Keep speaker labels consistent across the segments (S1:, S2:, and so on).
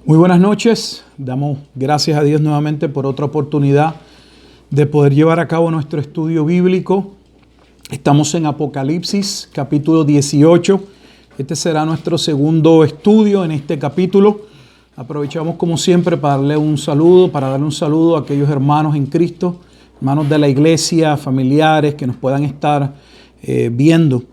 S1: Muy buenas noches. Damos gracias a Dios nuevamente por otra oportunidad de poder llevar a cabo nuestro estudio bíblico. Estamos en Apocalipsis, capítulo 18. Este será nuestro segundo estudio en este capítulo. Aprovechamos como siempre para darle un saludo, a aquellos hermanos en Cristo, hermanos de la iglesia, familiares que nos puedan estar viendo.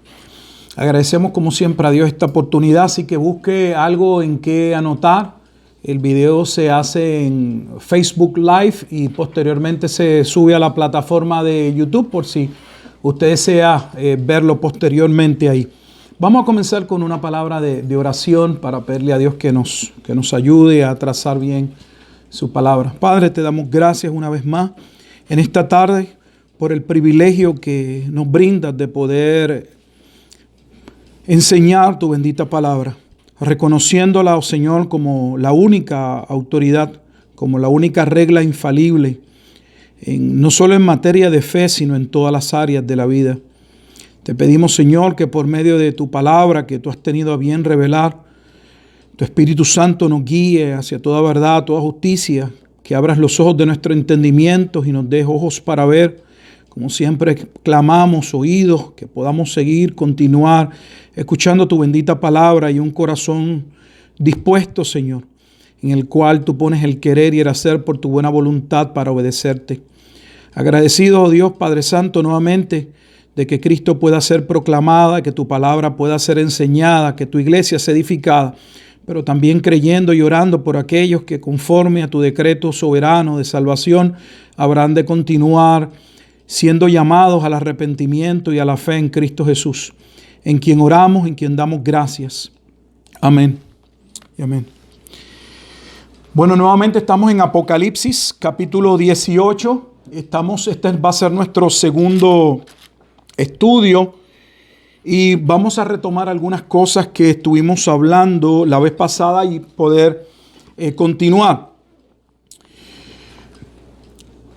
S1: Agradecemos como siempre a Dios esta oportunidad, así que busque algo en que anotar. El video se hace en Facebook Live y posteriormente se sube a la plataforma de YouTube por si usted desea verlo posteriormente ahí. Vamos a comenzar con una palabra de oración para pedirle a Dios que nos ayude a trazar bien su palabra. Padre, te damos gracias una vez más en esta tarde por el privilegio que nos brindas de poder enseñar tu bendita palabra, reconociéndola, oh Señor, como la única autoridad, como la única regla infalible, no solo en materia de fe, sino en todas las áreas de la vida. Te pedimos, Señor, que por medio de tu palabra que tú has tenido a bien revelar, tu Espíritu Santo nos guíe hacia toda verdad, toda justicia, que abras los ojos de nuestro entendimiento y nos des ojos para ver, como siempre clamamos, oídos, que podamos seguir, continuar, escuchando tu bendita palabra y un corazón dispuesto, Señor, en el cual tú pones el querer y el hacer por tu buena voluntad para obedecerte. Agradecido, oh Dios, Padre Santo, nuevamente, de que Cristo pueda ser proclamada, que tu palabra pueda ser enseñada, que tu iglesia sea edificada, pero también creyendo y orando por aquellos que conforme a tu decreto soberano de salvación habrán de continuar siendo llamados al arrepentimiento y a la fe en Cristo Jesús, en quien oramos, en quien damos gracias. Amén y amén. Bueno, nuevamente estamos en Apocalipsis, capítulo 18. Este va a ser nuestro segundo estudio y vamos a retomar algunas cosas que estuvimos hablando la vez pasada y poder continuar.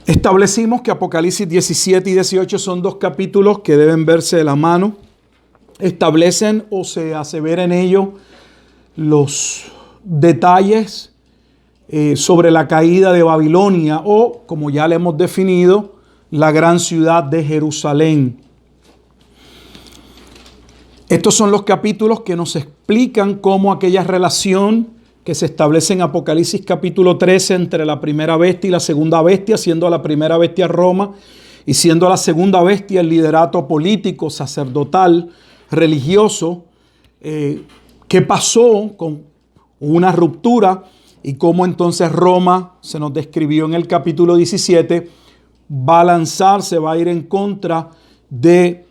S1: Establecimos que Apocalipsis 17 y 18 son dos capítulos que deben verse de la mano. Establecen o se asevera en ellos los detalles sobre la caída de Babilonia o, como ya le hemos definido, la gran ciudad de Jerusalén. Estos son los capítulos que nos explican cómo aquella relación que se establece en Apocalipsis capítulo 13 entre la primera bestia y la segunda bestia, siendo la primera bestia Roma y siendo la segunda bestia el liderato político, sacerdotal, religioso, que pasó con una ruptura y cómo entonces Roma, se nos describió en el capítulo 17, va a lanzarse, va a ir en contra de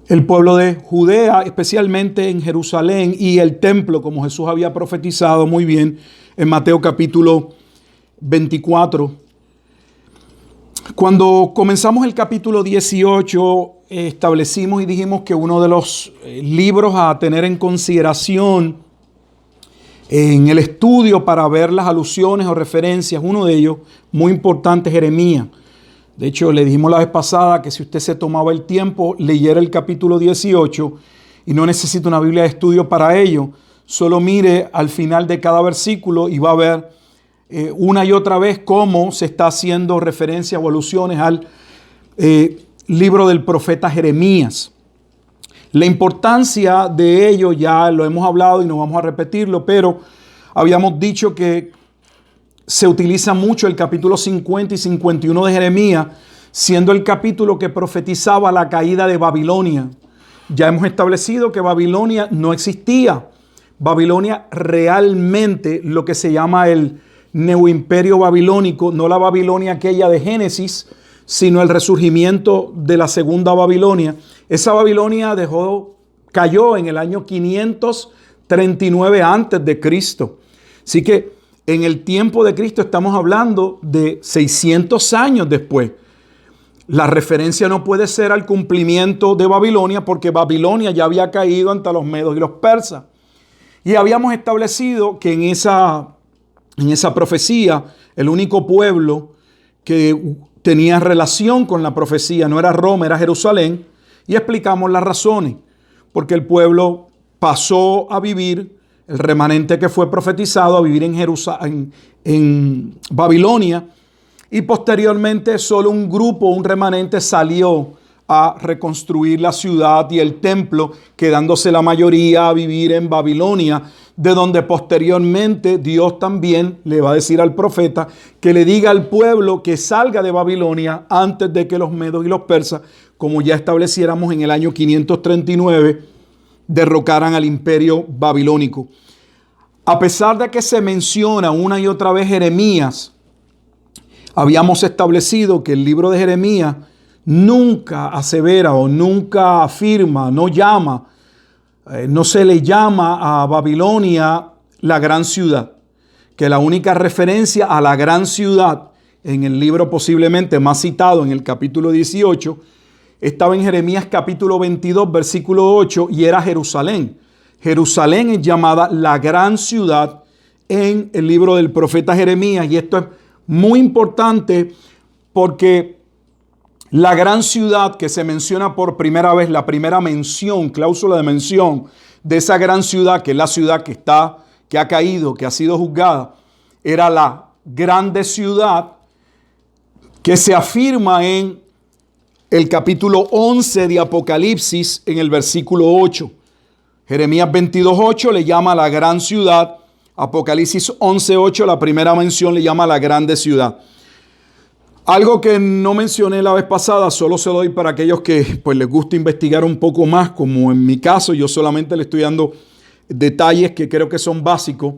S1: el pueblo de Judea, especialmente en Jerusalén y el templo, como Jesús había profetizado muy bien en Mateo capítulo 24. Cuando comenzamos el capítulo 18, establecimos y dijimos que uno de los libros a tener en consideración en el estudio para ver las alusiones o referencias, uno de ellos muy importante, Jeremías. De hecho, le dijimos la vez pasada que si usted se tomaba el tiempo, leyera el capítulo 18 y no necesita una Biblia de estudio para ello, solo mire al final de cada versículo y va a ver una y otra vez cómo se está haciendo referencia o alusiones al libro del profeta Jeremías. La importancia de ello ya lo hemos hablado y no vamos a repetirlo, pero habíamos dicho que se utiliza mucho el capítulo 50 y 51 de Jeremías, siendo el capítulo que profetizaba la caída de Babilonia. Ya hemos establecido que Babilonia no existía. Babilonia realmente, lo que se llama el neoimperio babilónico, no la Babilonia aquella de Génesis, sino el resurgimiento de la segunda Babilonia. Esa Babilonia cayó en el año 539 antes de Cristo. Así que en el tiempo de Cristo estamos hablando de 600 años después. La referencia no puede ser al cumplimiento de Babilonia porque Babilonia ya había caído ante los medos y los persas. Y habíamos establecido que en esa profecía el único pueblo que tenía relación con la profecía no era Roma, era Jerusalén. Y explicamos las razones. Porque el pueblo pasó a vivir, el remanente que fue profetizado, a vivir en Jerusalén, en Babilonia, y posteriormente solo un grupo, un remanente salió a reconstruir la ciudad y el templo, quedándose la mayoría a vivir en Babilonia, de donde posteriormente Dios también le va a decir al profeta que le diga al pueblo que salga de Babilonia antes de que los medos y los persas, como ya estableciéramos en el año 539, derrocaran al imperio babilónico. A pesar de que se menciona una y otra vez Jeremías, habíamos establecido que el libro de Jeremías nunca asevera o nunca afirma, no llama, no se le llama a Babilonia la gran ciudad, que la única referencia a la gran ciudad en el libro posiblemente más citado, en el capítulo 18, estaba en Jeremías capítulo 22, versículo 8, y era Jerusalén. Jerusalén es llamada la gran ciudad en el libro del profeta Jeremías, y esto es muy importante porque la gran ciudad que se menciona por primera vez, la primera mención, cláusula de mención de esa gran ciudad, que es la ciudad que ha caído, que ha sido juzgada, era la grande ciudad que se afirma en el capítulo 11 de Apocalipsis, en el versículo 8. Jeremías 22:8 le llama la gran ciudad. Apocalipsis 11:8, la primera mención, le llama la grande ciudad. Algo que no mencioné la vez pasada, solo se lo doy para aquellos que pues les gusta investigar un poco más, como en mi caso, yo solamente le estoy dando detalles que creo que son básicos.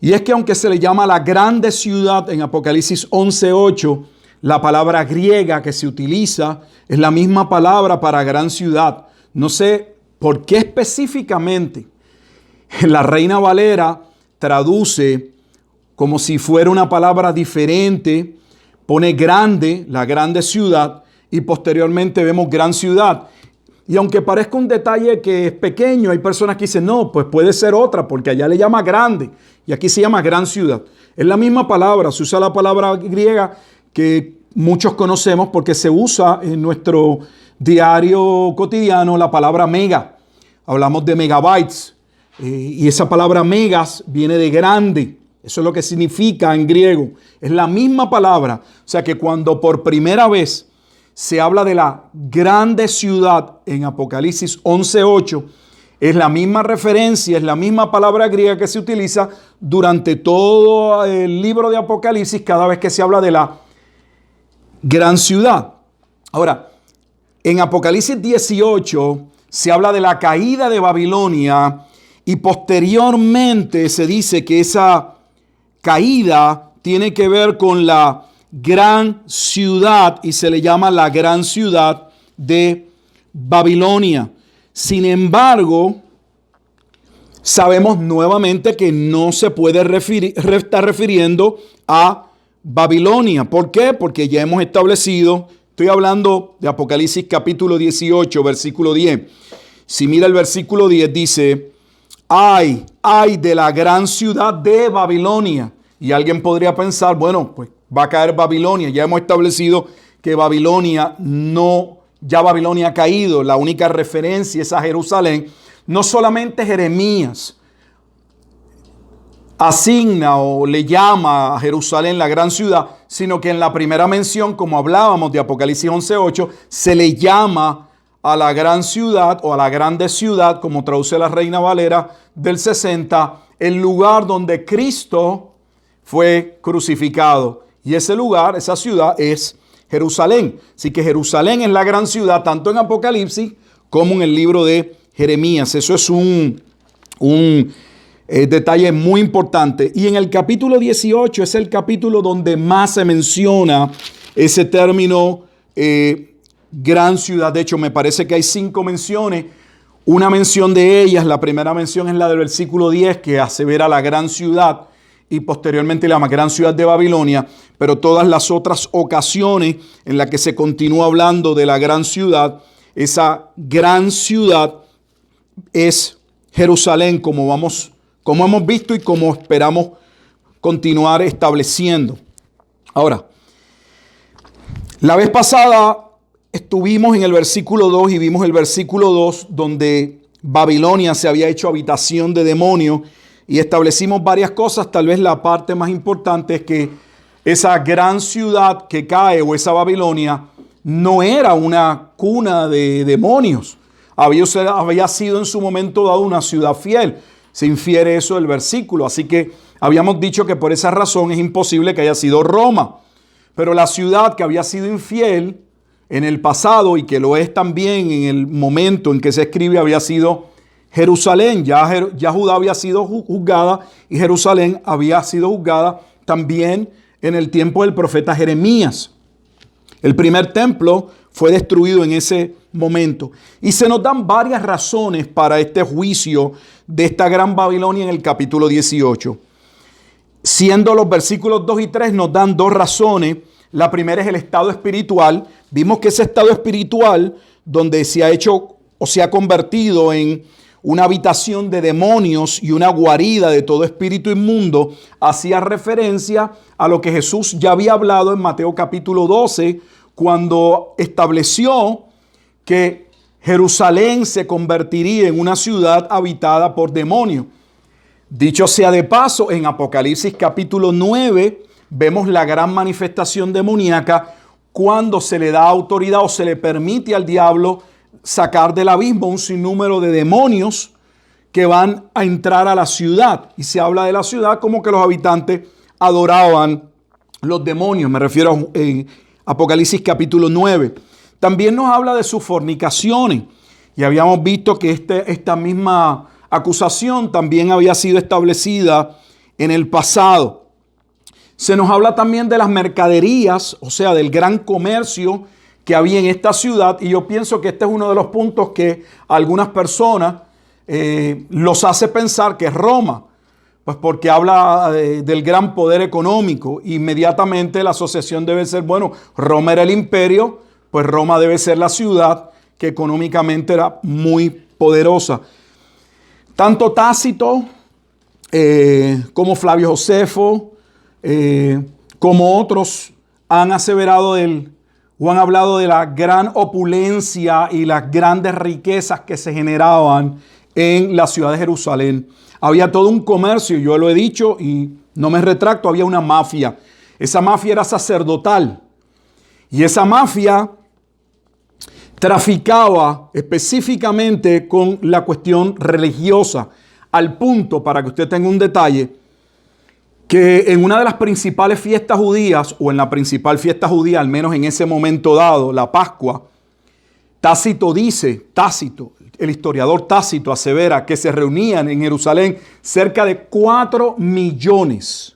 S1: Y es que aunque se le llama la grande ciudad en Apocalipsis 11:8, la palabra griega que se utiliza es la misma palabra para gran ciudad. No sé por qué específicamente la Reina Valera traduce como si fuera una palabra diferente, pone grande, la grande ciudad, y posteriormente vemos gran ciudad. Y aunque parezca un detalle que es pequeño, hay personas que dicen, no, pues puede ser otra, porque allá le llama grande, y aquí se llama gran ciudad. Es la misma palabra, se usa la palabra griega que muchos conocemos porque se usa en nuestro diario cotidiano la palabra mega. Hablamos de megabytes, y esa palabra megas viene de grande. Eso es lo que significa en griego. Es la misma palabra. O sea que cuando por primera vez se habla de la grande ciudad en Apocalipsis 11:8, es la misma referencia, es la misma palabra griega que se utiliza durante todo el libro de Apocalipsis cada vez que se habla de la gran ciudad. Ahora, en Apocalipsis 18 se habla de la caída de Babilonia y posteriormente se dice que esa caída tiene que ver con la gran ciudad y se le llama la gran ciudad de Babilonia. Sin embargo, sabemos nuevamente que no se puede estar refiriendo a Babilonia. ¿Por qué? Porque ya hemos establecido, estoy hablando de Apocalipsis capítulo 18, versículo 10. Si mira el versículo 10 dice, ay de la gran ciudad de Babilonia. Y alguien podría pensar, bueno, pues va a caer Babilonia. Ya hemos establecido que Babilonia ya Babilonia ha caído. La única referencia es a Jerusalén. No solamente Jeremías asigna o le llama a Jerusalén la gran ciudad, sino que en la primera mención, como hablábamos de Apocalipsis 11:8, se le llama a la gran ciudad o a la grande ciudad, como traduce la Reina Valera del 60, el lugar donde Cristo fue crucificado. Y ese lugar, esa ciudad es Jerusalén. Así que Jerusalén es la gran ciudad, tanto en Apocalipsis como en el libro de Jeremías. Eso es un detalle muy importante. Y en el capítulo 18 es el capítulo donde más se menciona ese término gran ciudad. De hecho, me parece que hay 5 menciones. Una mención de ellas, la primera mención es la del versículo 10, que asevera la gran ciudad y posteriormente la más gran ciudad de Babilonia. Pero todas las otras ocasiones en las que se continúa hablando de la gran ciudad, esa gran ciudad es Jerusalén, como hemos visto y como esperamos continuar estableciendo. Ahora, la vez pasada estuvimos en el versículo 2 y vimos el versículo 2 donde Babilonia se había hecho habitación de demonios y establecimos varias cosas. Tal vez la parte más importante es que esa gran ciudad que cae, o esa Babilonia, no era una cuna de demonios. Había sido en su momento dado una ciudad fiel. Se infiere eso del versículo. Así que habíamos dicho que por esa razón es imposible que haya sido Roma. Pero la ciudad que había sido infiel en el pasado y que lo es también en el momento en que se escribe había sido Jerusalén. Ya Judá había sido juzgada y Jerusalén había sido juzgada también en el tiempo del profeta Jeremías. El primer templo fue destruido en ese momento. Y se nos dan varias razones para este juicio de esta gran Babilonia en el capítulo 18. Siendo los versículos 2 y 3 nos dan dos razones. La primera es el estado espiritual. Vimos que ese estado espiritual, donde se ha hecho o se ha convertido en una habitación de demonios y una guarida de todo espíritu inmundo, hacía referencia a lo que Jesús ya había hablado en Mateo capítulo 12, cuando estableció que Jerusalén se convertiría en una ciudad habitada por demonios. Dicho sea de paso, en Apocalipsis capítulo 9 vemos la gran manifestación demoníaca cuando se le da autoridad o se le permite al diablo sacar del abismo un sinnúmero de demonios que van a entrar a la ciudad. Y se habla de la ciudad como que los habitantes adoraban los demonios. Me refiero a Apocalipsis capítulo 9. También nos habla de sus fornicaciones. Y habíamos visto que esta misma acusación también había sido establecida en el pasado. Se nos habla también de las mercaderías, o sea, del gran comercio que había en esta ciudad. Y yo pienso que este es uno de los puntos que algunas personas los hace pensar que es Roma. Pues porque habla del gran poder económico. Inmediatamente la asociación debe ser, bueno, Roma era el imperio, pues Roma debe ser la ciudad que económicamente era muy poderosa. Tanto Tácito como Flavio Josefo, como otros han aseverado o han hablado de la gran opulencia y las grandes riquezas que se generaban en la ciudad de Jerusalén. Había todo un comercio, yo lo he dicho y no me retracto, había una mafia. Esa mafia era sacerdotal y esa mafia traficaba específicamente con la cuestión religiosa, al punto, para que usted tenga un detalle, que en una de las principales fiestas judías, o en la principal fiesta judía, al menos en ese momento dado, la Pascua, Tácito, el historiador Tácito asevera que se reunían en Jerusalén cerca de 4 millones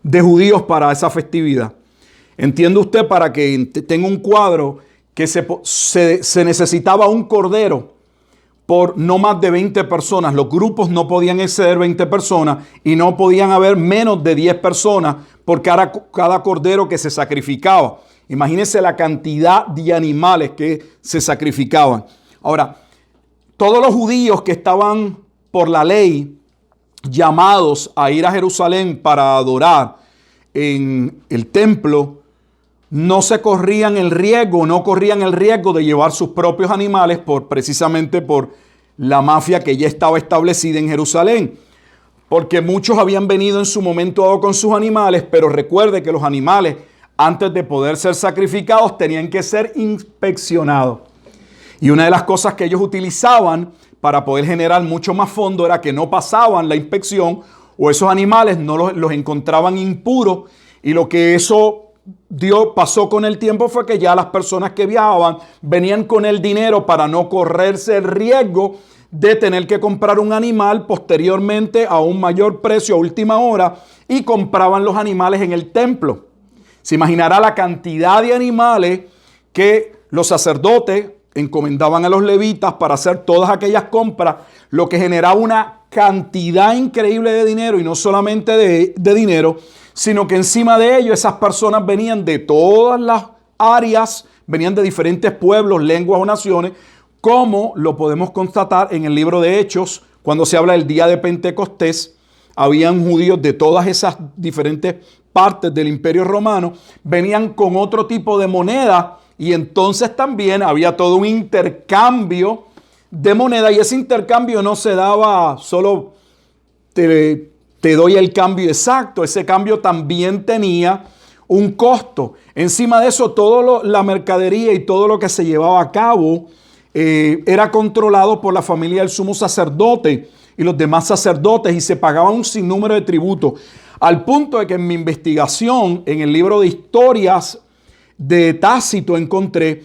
S1: de judíos para esa festividad. Entiende usted, para que tenga un cuadro, que se necesitaba un cordero por no más de 20 personas. Los grupos no podían exceder 20 personas y no podían haber menos de 10 personas por cada cordero que se sacrificaba. Imagínense la cantidad de animales que se sacrificaban. Ahora, todos los judíos que estaban por la ley llamados a ir a Jerusalén para adorar en el templo, no corrían el riesgo de llevar sus propios animales precisamente por la mafia que ya estaba establecida en Jerusalén. Porque muchos habían venido en su momento dado con sus animales, pero recuerde que los animales, antes de poder ser sacrificados, tenían que ser inspeccionados. Y una de las cosas que ellos utilizaban para poder generar mucho más fondo era que no pasaban la inspección, o esos animales no los encontraban impuros, y lo que eso pasó con el tiempo fue que ya las personas que viajaban venían con el dinero para no correrse el riesgo de tener que comprar un animal posteriormente a un mayor precio a última hora, y compraban los animales en el templo. Se imaginará la cantidad de animales que los sacerdotes encomendaban a los levitas para hacer todas aquellas compras, lo que generaba una cantidad increíble de dinero, y no solamente de dinero, sino que encima de ello esas personas venían de todas las áreas, venían de diferentes pueblos, lenguas o naciones, como lo podemos constatar en el libro de Hechos, cuando se habla del día de Pentecostés. Habían judíos de todas esas diferentes partes del Imperio Romano, venían con otro tipo de moneda, y entonces también había todo un intercambio de moneda, y ese intercambio no se daba solo te doy el cambio exacto, ese cambio también tenía un costo. Encima de eso, toda la mercadería y todo lo que se llevaba a cabo era controlado por la familia del sumo sacerdote y los demás sacerdotes, y se pagaba un sinnúmero de tributos, al punto de que en mi investigación en el libro de historias de Tácito encontré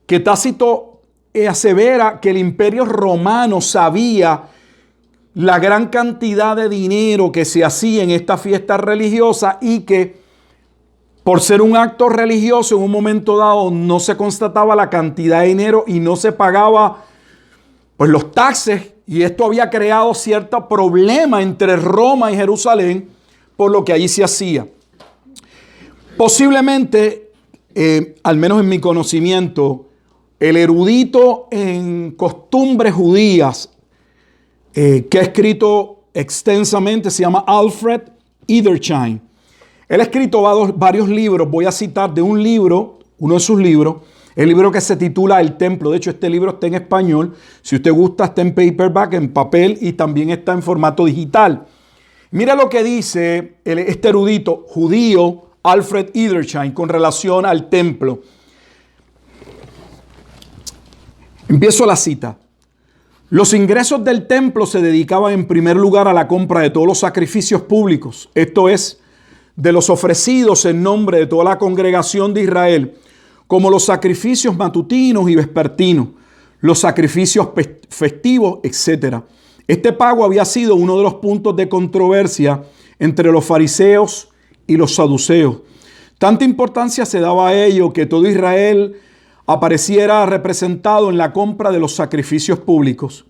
S1: que Tácito asevera que el imperio romano sabía la gran cantidad de dinero que se hacía en esta fiesta religiosa, y que por ser un acto religioso en un momento dado no se constataba la cantidad de dinero y no se pagaba pues los taxes, y esto había creado cierto problema entre Roma y Jerusalén por lo que allí se hacía. Posiblemente, al menos en mi conocimiento, el erudito en costumbres judías que ha escrito extensamente se llama Alfred Edersheim. Él ha escrito varios libros. Voy a citar de un libro, uno de sus libros, el libro que se titula El Templo. De hecho, este libro está en español. Si usted gusta, está en paperback, en papel, y también está en formato digital. Mira lo que dice este erudito judío Alfred Edersheim con relación al templo. Empiezo la cita. Los ingresos del templo se dedicaban en primer lugar a la compra de todos los sacrificios públicos, esto es, de los ofrecidos en nombre de toda la congregación de Israel, como los sacrificios matutinos y vespertinos, los sacrificios festivos, etc. Este pago había sido uno de los puntos de controversia entre los fariseos y los saduceos. Tanta importancia se daba a ello que todo Israel apareciera representado en la compra de los sacrificios públicos,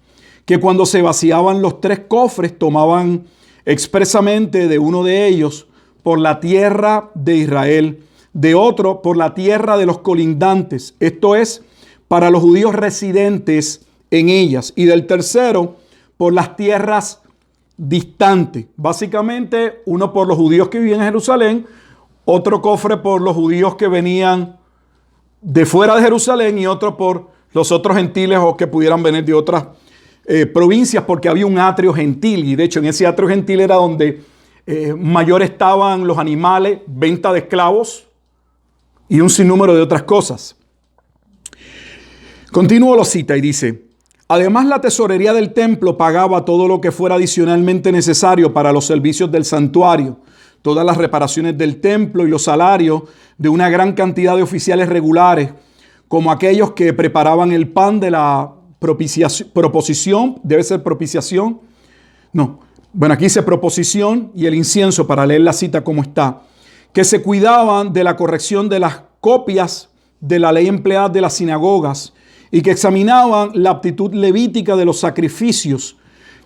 S1: que cuando se vaciaban los 3 cofres tomaban expresamente de uno de ellos por la tierra de Israel, de otro por la tierra de los colindantes, esto es, para los judíos residentes en ellas, y del tercero por las tierras distantes. Básicamente, uno por los judíos que vivían en Jerusalén, otro cofre por los judíos que venían de fuera de Jerusalén, y otro por los otros gentiles o que pudieran venir de otras provincias, porque había un atrio gentil, y de hecho en ese atrio gentil era donde mayor estaban los animales, venta de esclavos y un sinnúmero de otras cosas. Continúo la cita y dice: además, la tesorería del templo pagaba todo lo que fuera adicionalmente necesario para los servicios del santuario, todas las reparaciones del templo y los salarios de una gran cantidad de oficiales regulares, como aquellos que preparaban el pan de la proposición, debe ser propiciación, no, bueno, aquí dice proposición, y el incienso, para leer la cita como está, que se cuidaban de la corrección de las copias de la ley empleada de las sinagogas, y que examinaban la aptitud levítica de los sacrificios,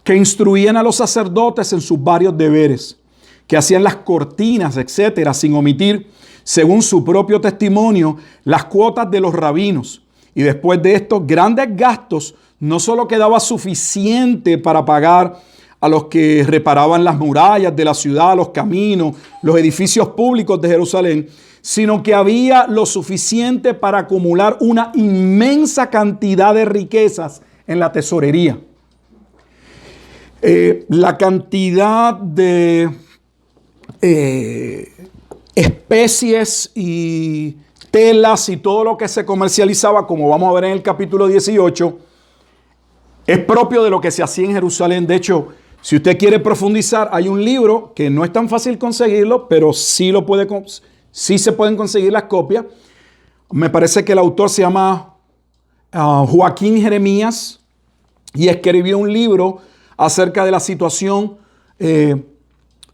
S1: que instruían a los sacerdotes en sus varios deberes, que hacían las cortinas, etcétera, sin omitir, según su propio testimonio, las cuotas de los rabinos. Y después de estos grandes gastos, no solo quedaba suficiente para pagar a los que reparaban las murallas de la ciudad, los caminos, los edificios públicos de Jerusalén, sino que había lo suficiente para acumular una inmensa cantidad de riquezas en la tesorería. La cantidad de especies y telas y todo lo que se comercializaba, como vamos a ver en el capítulo 18, es propio de lo que se hacía en Jerusalén. De hecho, si usted quiere profundizar, hay un libro que no es tan fácil conseguirlo, pero sí se pueden conseguir las copias. Me parece que el autor se llama Joaquín Jeremías, y escribió un libro acerca de la situación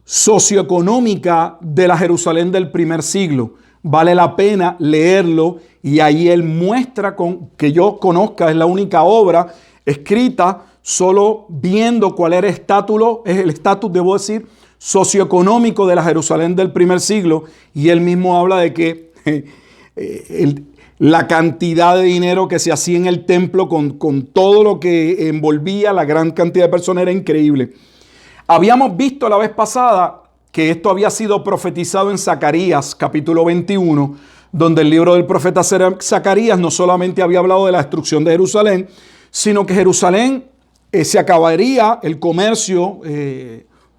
S1: socioeconómica de la Jerusalén del primer siglo. Vale la pena leerlo, y ahí él muestra, que yo conozca, es la única obra escrita solo viendo cuál era el estatus, debo decir, socioeconómico de la Jerusalén del primer siglo, y él mismo habla de que la cantidad de dinero que se hacía en el templo con todo lo que envolvía la gran cantidad de personas era increíble. Habíamos visto la vez pasada que esto había sido profetizado en Zacarías, capítulo 21, donde el libro del profeta Zacarías no solamente había hablado de la destrucción de Jerusalén, sino que Jerusalén se acabaría el comercio,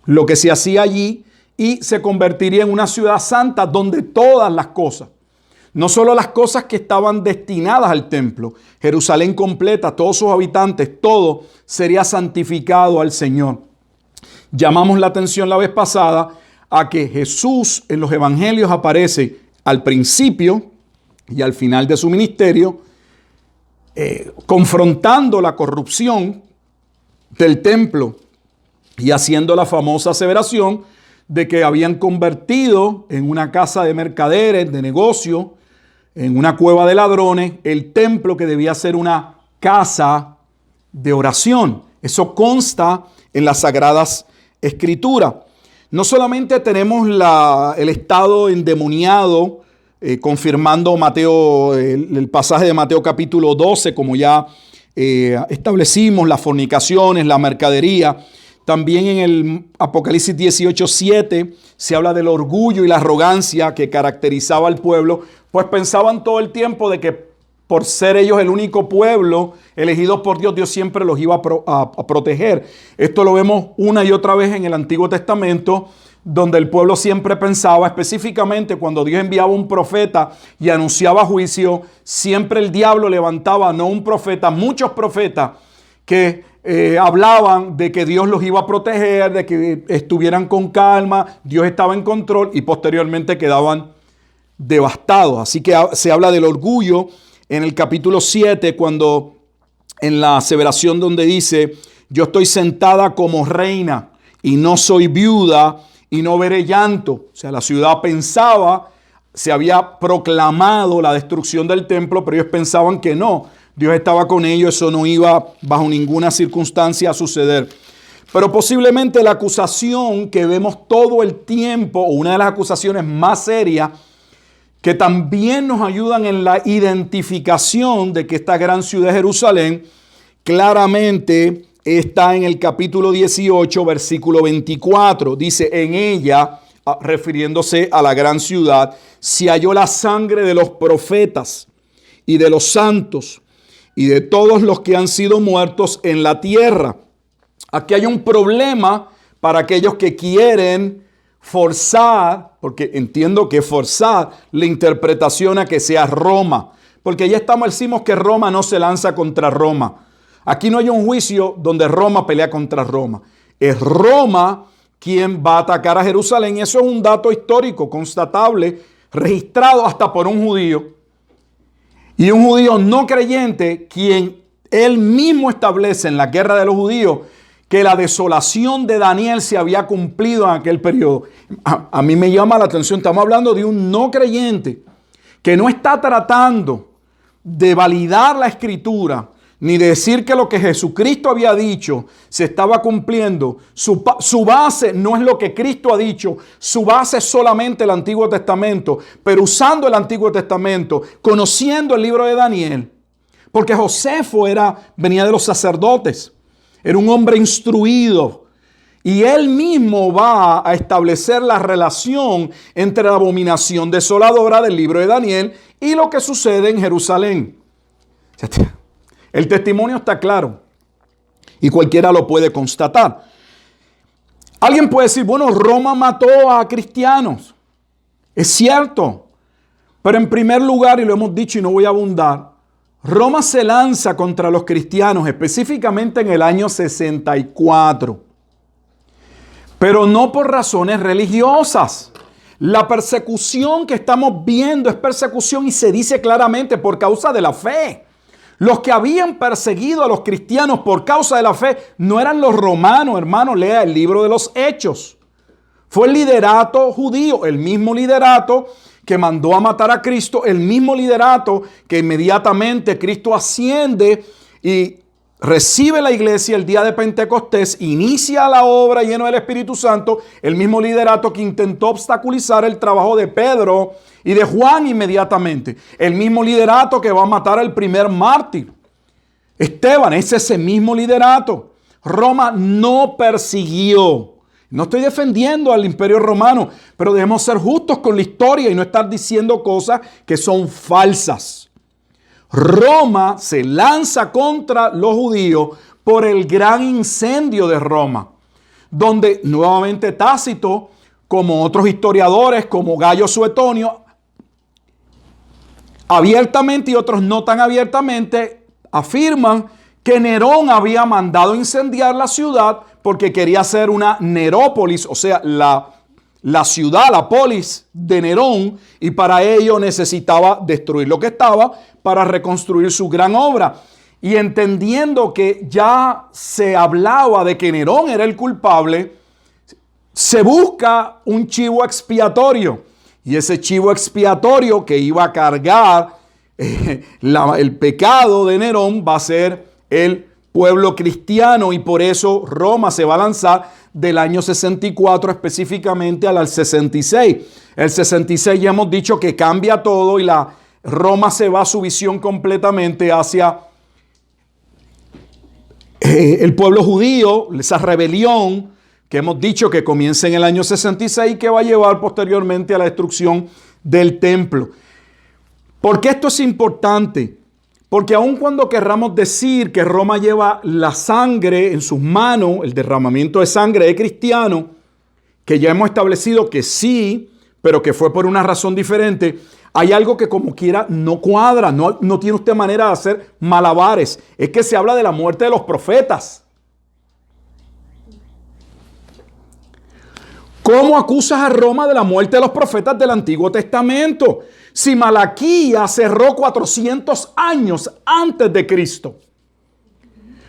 S1: lo que se hacía allí, y se convertiría en una ciudad santa donde todas las cosas, no solo las cosas que estaban destinadas al templo, Jerusalén completa, todos sus habitantes, todo sería santificado al Señor. Llamamos la atención la vez pasada a que Jesús en los evangelios aparece al principio y al final de su ministerio, confrontando la corrupción del templo y haciendo la famosa aseveración de que habían convertido en una casa de mercaderes, de negocio, en una cueva de ladrones, el templo que debía ser una casa de oración. Eso consta en las Sagradas Escrituras. No solamente tenemos el estado endemoniado, confirmando Mateo, el pasaje de Mateo capítulo 12, como ya establecimos, las fornicaciones, la mercadería. También en el Apocalipsis 18:7 se habla del orgullo y la arrogancia que caracterizaba al pueblo, pues pensaban todo el tiempo de que por ser ellos el único pueblo elegidos por Dios, Dios siempre los iba a proteger. Esto lo vemos una y otra vez en el Antiguo Testamento, donde el pueblo siempre pensaba, específicamente cuando Dios enviaba un profeta y anunciaba juicio, siempre el diablo levantaba no un profeta, muchos profetas que hablaban de que Dios los iba a proteger, de que estuvieran con calma, Dios estaba en control, y posteriormente quedaban devastados. Así que se habla del orgullo en el capítulo 7, cuando en la aseveración donde dice: yo estoy sentada como reina y no soy viuda y no veré llanto. O sea, la ciudad pensaba, se había proclamado la destrucción del templo, pero ellos pensaban que no, Dios estaba con ellos, eso no iba bajo ninguna circunstancia a suceder. Pero posiblemente la acusación que vemos todo el tiempo, o una de las acusaciones más serias, que también nos ayudan en la identificación de que esta gran ciudad de Jerusalén claramente está en el capítulo 18, versículo 24. Dice: en ella, refiriéndose a la gran ciudad, se halló la sangre de los profetas y de los santos y de todos los que han sido muertos en la tierra. Aquí hay un problema para aquellos que quieren forzar, porque entiendo que forzar la interpretación a que sea Roma, porque ya decimos que Roma no se lanza contra Roma. Aquí no hay un juicio donde Roma pelea contra Roma. Es Roma quien va a atacar a Jerusalén, y eso es un dato histórico constatable, registrado hasta por un judío. Y un judío no creyente, quien él mismo establece en la guerra de los judíos que la desolación de Daniel se había cumplido en aquel periodo. A mí me llama la atención, estamos hablando de un no creyente que no está tratando de validar la escritura, ni de decir que lo que Jesucristo había dicho se estaba cumpliendo. Su base no es lo que Cristo ha dicho, su base es solamente el Antiguo Testamento, pero usando el Antiguo Testamento, conociendo el libro de Daniel, porque Josefo venía de los sacerdotes, era un hombre instruido, y él mismo va a establecer la relación entre la abominación desoladora del libro de Daniel y lo que sucede en Jerusalén. El testimonio está claro y cualquiera lo puede constatar. Alguien puede decir: bueno, Roma mató a cristianos. Es cierto, pero en primer lugar, y lo hemos dicho y no voy a abundar, Roma se lanza contra los cristianos específicamente en el año 64, pero no por razones religiosas. La persecución que estamos viendo es persecución, y se dice claramente, por causa de la fe. Los que habían perseguido a los cristianos por causa de la fe no eran los romanos, hermano, lea el libro de los Hechos. Fue el liderato judío, el mismo liderato que mandó a matar a Cristo, el mismo liderato que inmediatamente Cristo asciende y recibe la iglesia el día de Pentecostés, inicia la obra lleno del Espíritu Santo, el mismo liderato que intentó obstaculizar el trabajo de Pedro y de Juan inmediatamente, el mismo liderato que va a matar al primer mártir, Esteban. Es ese mismo liderato. Roma no persiguió. No estoy defendiendo al Imperio Romano, pero debemos ser justos con la historia y no estar diciendo cosas que son falsas. Roma se lanza contra los judíos por el gran incendio de Roma, donde nuevamente Tácito, como otros historiadores, como Gayo Suetonio, abiertamente y otros no tan abiertamente, afirman que Nerón había mandado incendiar la ciudad porque quería hacer una Nerópolis, o sea, la ciudad, la polis de Nerón, y para ello necesitaba destruir lo que estaba para reconstruir su gran obra. Y entendiendo que ya se hablaba de que Nerón era el culpable, se busca un chivo expiatorio. Y ese chivo expiatorio que iba a cargar el pecado de Nerón va a ser el pueblo cristiano, y por eso Roma se va a lanzar del año 64 específicamente al 66. El 66 ya hemos dicho que cambia todo y la Roma se va a su visión completamente hacia el pueblo judío, esa rebelión que hemos dicho que comienza en el año 66 y que va a llevar posteriormente a la destrucción del templo. ¿Por qué esto es importante? Porque aun cuando querramos decir que Roma lleva la sangre en sus manos, el derramamiento de sangre de cristianos, que ya hemos establecido que sí, pero que fue por una razón diferente, hay algo que como quiera no cuadra, no tiene usted manera de hacer malabares. Es que se habla de la muerte de los profetas. ¿Cómo acusas a Roma de la muerte de los profetas del Antiguo Testamento? Si Malaquías cerró 400 años antes de Cristo.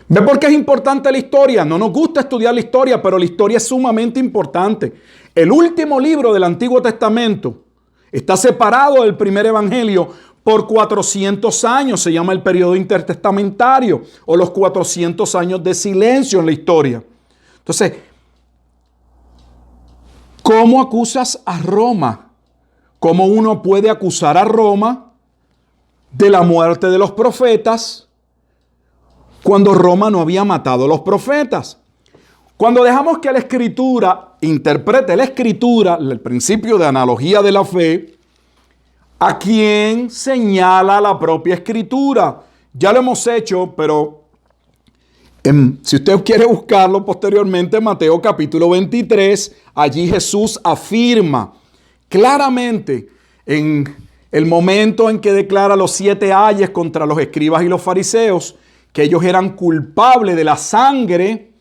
S1: ¿Ve por qué es importante la historia? No nos gusta estudiar la historia, pero la historia es sumamente importante. El último libro del Antiguo Testamento está separado del primer evangelio por 400 años. Se llama el periodo intertestamentario o los 400 años de silencio en la historia. Entonces, ¿cómo acusas a Roma? ¿Cómo uno puede acusar a Roma de la muerte de los profetas cuando Roma no había matado a los profetas? Cuando dejamos que la Escritura interprete la Escritura, el principio de analogía de la fe, ¿a quién señala la propia Escritura? Ya lo hemos hecho, pero si usted quiere buscarlo posteriormente, Mateo capítulo 23, allí Jesús afirma claramente en el momento en que declara los 7 ayes contra los escribas y los fariseos, que ellos eran culpables de la sangre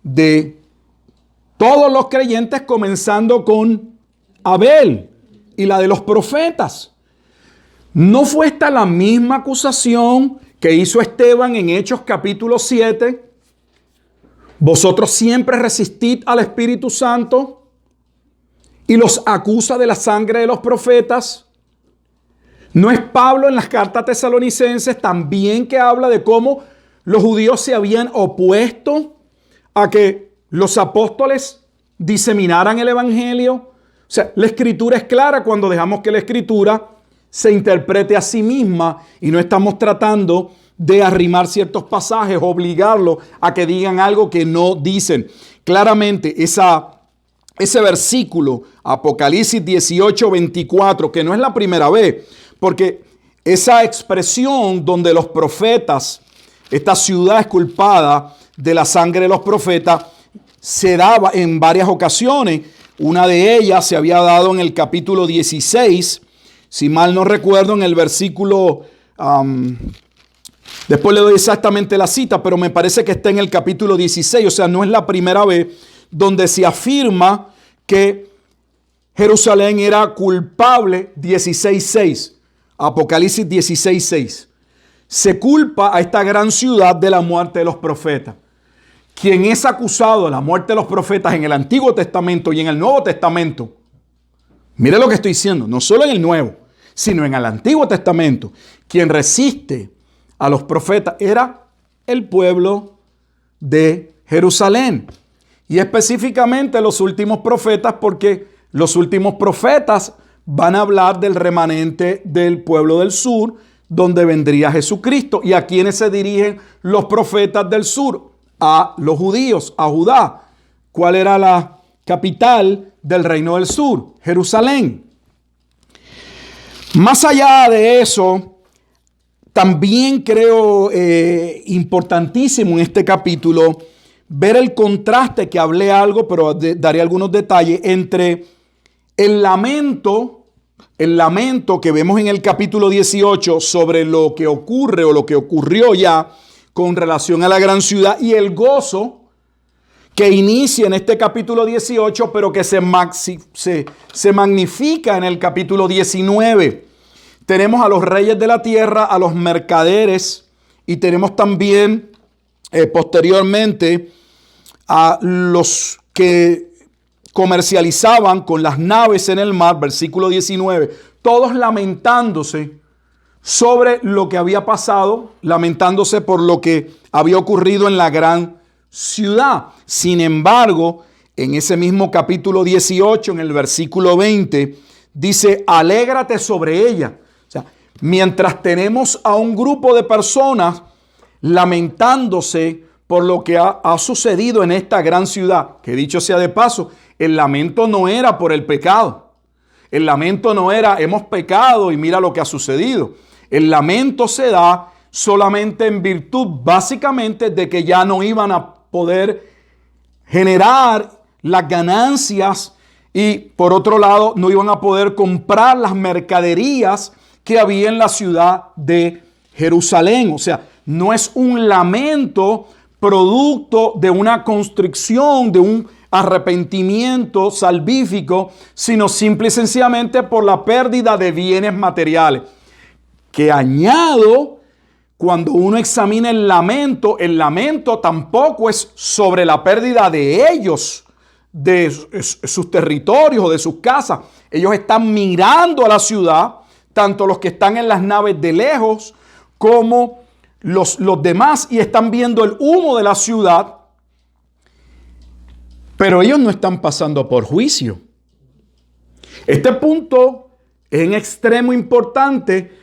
S1: de todos los creyentes, comenzando con Abel y la de los profetas. ¿No fue esta la misma acusación que hizo Esteban en Hechos capítulo 7? Vosotros siempre resistid al Espíritu Santo, y los acusa de la sangre de los profetas. ¿No es Pablo en las cartas tesalonicenses también que habla de cómo los judíos se habían opuesto a que los apóstoles diseminaran el evangelio? O sea, la Escritura es clara cuando dejamos que la Escritura se interprete a sí misma y no estamos tratando de arrimar ciertos pasajes, obligarlos a que digan algo que no dicen. Claramente ese versículo, Apocalipsis 18, 24, que no es la primera vez, porque esa expresión donde los profetas, esta ciudad es culpada de la sangre de los profetas, se daba en varias ocasiones. Una de ellas se había dado en el capítulo 16, si mal no recuerdo, en el versículo, después le doy exactamente la cita, pero me parece que está en el capítulo 16, o sea, no es la primera vez donde se afirma que Jerusalén era culpable. 16:6, Apocalipsis 16:6. Se culpa a esta gran ciudad de la muerte de los profetas. Quien es acusado de la muerte de los profetas en el Antiguo Testamento y en el Nuevo Testamento, mire lo que estoy diciendo, no solo en el Nuevo, sino en el Antiguo Testamento, quien resiste a los profetas era el pueblo de Jerusalén. Y específicamente los últimos profetas, porque los últimos profetas van a hablar del remanente del pueblo del sur, donde vendría Jesucristo. ¿Y a quiénes se dirigen los profetas del sur? A los judíos, a Judá. ¿Cuál era la capital del reino del sur? Jerusalén. Más allá de eso, También creo importantísimo en este capítulo ver el contraste, que hablé algo, pero daré algunos detalles, entre el lamento que vemos en el capítulo 18 sobre lo que ocurre o lo que ocurrió ya con relación a la gran ciudad, y el gozo que inicia en este capítulo 18, pero que se magnifica en el capítulo 19. Tenemos a los reyes de la tierra, a los mercaderes, y tenemos también posteriormente a los que comercializaban con las naves en el mar, versículo 19, todos lamentándose sobre lo que había pasado, lamentándose por lo que había ocurrido en la gran ciudad. Sin embargo, en ese mismo capítulo 18, en el versículo 20, dice, alégrate sobre ella. O sea, mientras tenemos a un grupo de personas lamentándose por lo que ha sucedido en esta gran ciudad, que dicho sea de paso, el lamento no era por el pecado. El lamento no era, hemos pecado y mira lo que ha sucedido. El lamento se da solamente en virtud, básicamente, de que ya no iban a poder generar las ganancias y, por otro lado, no iban a poder comprar las mercaderías que había en la ciudad de Jerusalén. O sea, no es un lamento producto de una constricción, de un arrepentimiento salvífico, sino simple y sencillamente por la pérdida de bienes materiales. Que añado, cuando uno examina el lamento tampoco es sobre la pérdida de ellos, de sus territorios o de sus casas. Ellos están mirando a la ciudad, tanto los que están en las naves de lejos como los demás, y están viendo el humo de la ciudad, pero ellos no están pasando por juicio. Este punto es en extremo importante,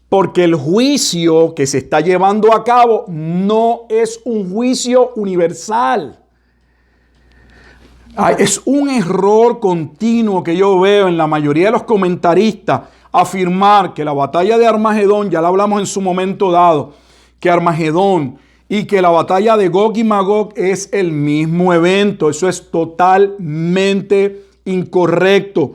S1: porque el juicio que se está llevando a cabo no es un juicio universal. Es un error continuo que yo veo en la mayoría de los comentaristas afirmar que la batalla de Armagedón, ya la hablamos en su momento dado, que Armagedón y que la batalla de Gog y Magog es el mismo evento. Eso es totalmente incorrecto.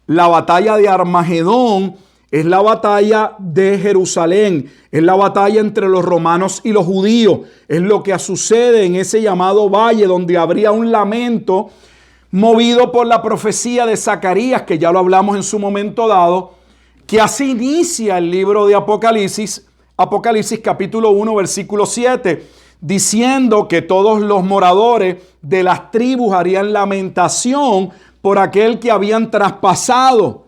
S1: La batalla de Armagedón es la batalla de Jerusalén, es la batalla entre los romanos y los judíos. Es lo que sucede en ese llamado valle, donde habría un lamento movido por la profecía de Zacarías, que ya lo hablamos en su momento dado, que así inicia el libro de Apocalipsis, Apocalipsis capítulo 1, versículo 7, diciendo que todos los moradores de las tribus harían lamentación por aquel que habían traspasado,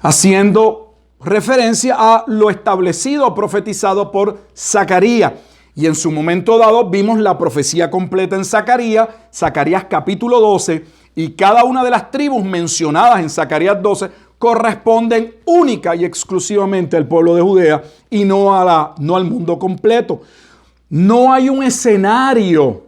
S1: haciendo referencia a lo establecido o profetizado por Zacarías. Y en su momento dado vimos la profecía completa en Zacarías capítulo 12, y cada una de las tribus mencionadas en Zacarías 12 corresponden única y exclusivamente al pueblo de Judea y no al mundo completo. No hay un escenario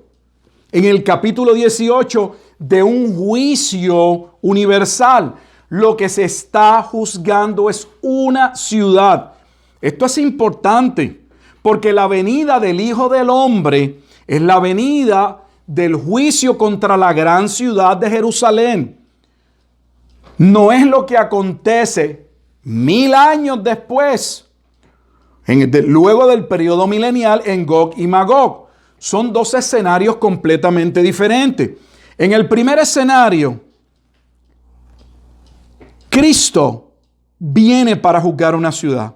S1: en el capítulo 18 de un juicio universal. Lo que se está juzgando es una ciudad. Esto es importante porque la venida del Hijo del Hombre es la venida del juicio contra la gran ciudad de Jerusalén. No es lo que acontece 1000 años después, luego del periodo milenial, en Gog y Magog. Son dos escenarios completamente diferentes. En el primer escenario, Cristo viene para juzgar una ciudad.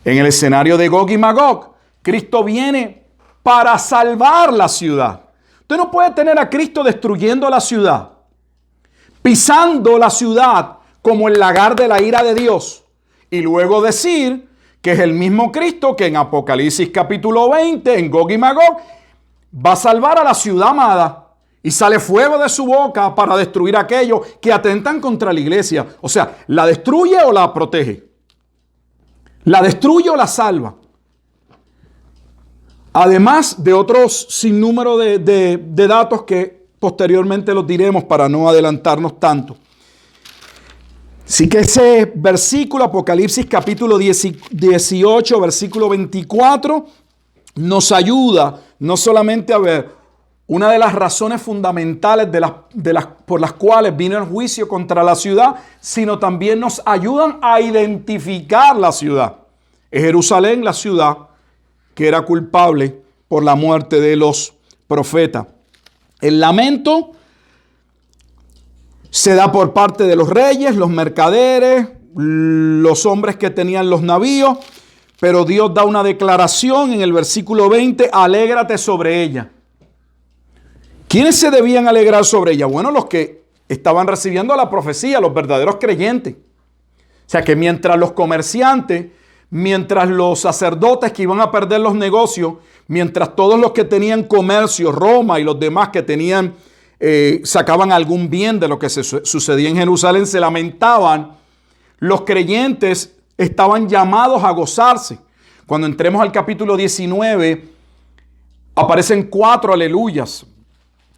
S1: En el escenario de Gog y Magog, Cristo viene para salvar la ciudad. Usted no puede tener a Cristo destruyendo la ciudad, pisando la ciudad como el lagar de la ira de Dios, y luego decir que es el mismo Cristo que en Apocalipsis capítulo 20, en Gog y Magog, va a salvar a la ciudad amada. Y sale fuego de su boca para destruir a aquellos que atentan contra la iglesia. O sea, ¿la destruye o la protege? ¿La destruye o la salva? Además de otros sinnúmero de datos que posteriormente los diremos para no adelantarnos tanto. Así que ese versículo, Apocalipsis capítulo 18, versículo 24, nos ayuda no solamente a ver una de las razones fundamentales por las cuales vino el juicio contra la ciudad, sino también nos ayudan a identificar la ciudad. Es Jerusalén, la ciudad que era culpable por la muerte de los profetas. El lamento se da por parte de los reyes, los mercaderes, los hombres que tenían los navíos, pero Dios da una declaración en el versículo 20, alégrate sobre ella. ¿Quiénes se debían alegrar sobre ella? Bueno, los que estaban recibiendo la profecía, los verdaderos creyentes. O sea que mientras los comerciantes, mientras los sacerdotes que iban a perder los negocios, mientras todos los que tenían comercio, Roma y los demás que tenían sacaban algún bien de lo que sucedía en Jerusalén, se lamentaban, los creyentes estaban llamados a gozarse. Cuando entremos al capítulo 19, aparecen 4 aleluyas.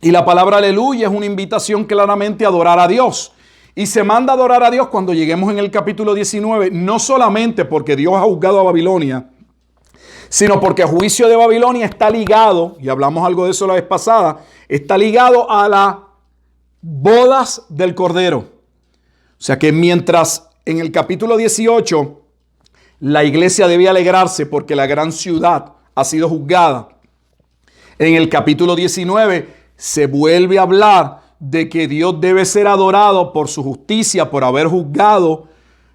S1: Y la palabra aleluya es una invitación claramente a adorar a Dios. Y se manda a adorar a Dios cuando lleguemos en el capítulo 19, no solamente porque Dios ha juzgado a Babilonia, sino porque el juicio de Babilonia está ligado, y hablamos algo de eso la vez pasada, está ligado a las bodas del Cordero. O sea que mientras en el capítulo 18 la iglesia debía alegrarse porque la gran ciudad ha sido juzgada, en el capítulo 19 se vuelve a hablar de que Dios debe ser adorado por su justicia, por haber juzgado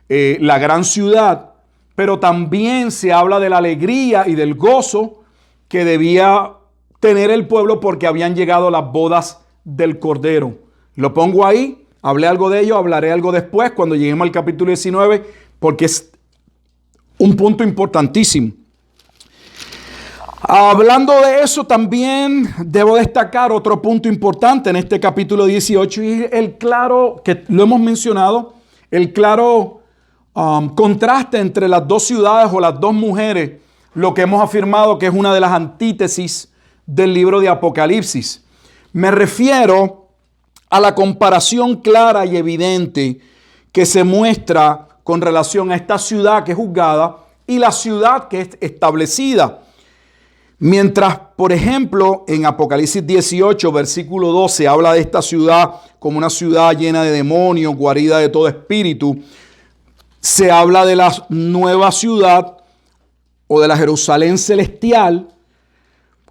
S1: la gran ciudad. Pero también se habla de la alegría y del gozo que debía tener el pueblo porque habían llegado las bodas del Cordero. Lo pongo ahí, hablé algo de ello, hablaré algo después cuando lleguemos al capítulo 19 porque es un punto importantísimo. Hablando de eso también debo destacar otro punto importante en este capítulo 18 y el claro, que lo hemos mencionado, el claro contraste entre las dos ciudades o las dos mujeres, lo que hemos afirmado que es una de las antítesis del libro de Apocalipsis. Me refiero a la comparación clara y evidente que se muestra con relación a esta ciudad que es juzgada y la ciudad que es establecida. Mientras, por ejemplo, en Apocalipsis 18, versículo 12, habla de esta ciudad como una ciudad llena de demonios, guarida de todo espíritu, se habla de la nueva ciudad o de la Jerusalén celestial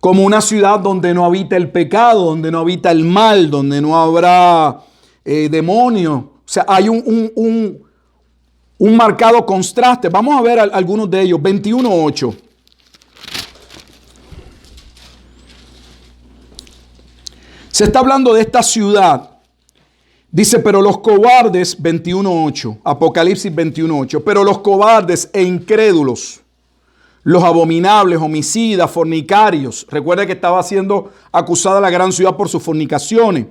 S1: como una ciudad donde no habita el pecado, donde no habita el mal, donde no habrá demonios. O sea, hay un marcado contraste. Vamos a ver algunos de ellos. 21:8. Se está hablando de esta ciudad. Dice, pero los cobardes, 21:8, Apocalipsis 21:8, pero los cobardes e incrédulos, los abominables, homicidas, fornicarios, recuerda que estaba siendo acusada la gran ciudad por sus fornicaciones,